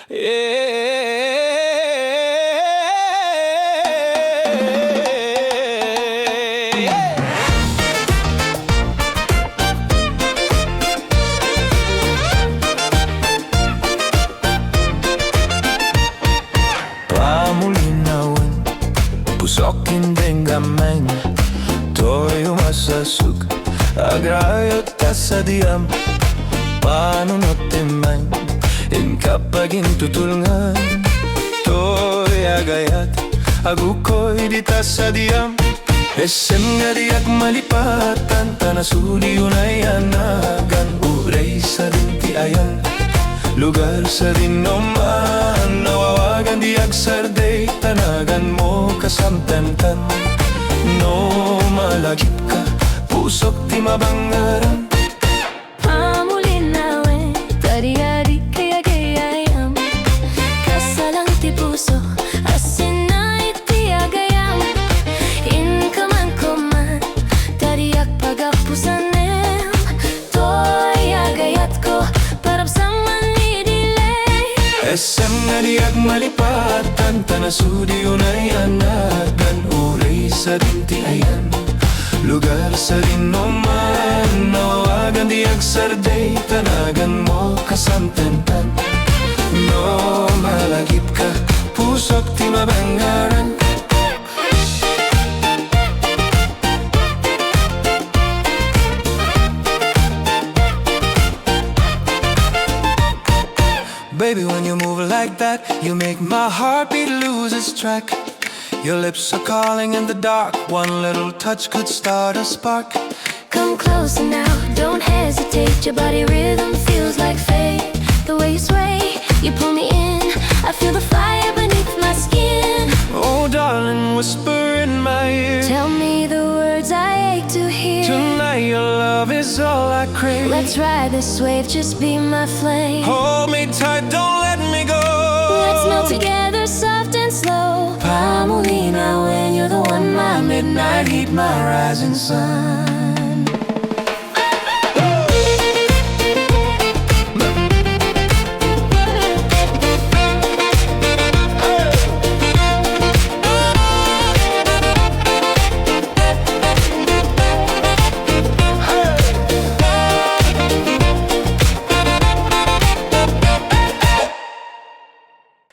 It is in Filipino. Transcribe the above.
Pamulinawen, pusokin din gamay, to'y umasasug, agrayot ka sa diyam, panunot timay, kapag intutulngan, to'y agayat, agukoy dita sa diyam. Esem nga diyak malipatan, tanasudi unay anagan, uray sa dinti ayan, lugar sa dinoman, nawawagan diyak sarday, tanagan mo kasamtantan. No malagip ka, pusok ti mabangaran. Pamulinawen, tari-ari kaya gayayam, kasalang ti puso, asin na iti agayam. In kaman kuman, tariyak pagapusanem, to'y agayat ko, parang sa manidilay. Esem nga diyak malipatan, tanasudi unay anagan, uray sa dinti ayan, lugar sa dinoman, nawawagan diyak sarday, tanagan mo kasamtantan. No malagip ka, pusok ti mabangaran. Baby, when you move like that, you make my heartbeat lose its track. Your lips are calling in the dark, one little touch could start a spark. Come closer now, don't hesitate, your body rhythm feels like fate. The way you sway, you pull me in, I feel the fire beneath my skin. Oh darling, whisper in my ear, Tell me the words I ache to hear. tonight your love is all I crave. Let's ride this wave, just be my flame. Hold me tight, don't let me go. Let's melt together, soft and slow. Pamulinawen, you're the one, my midnight heat, my rising sun.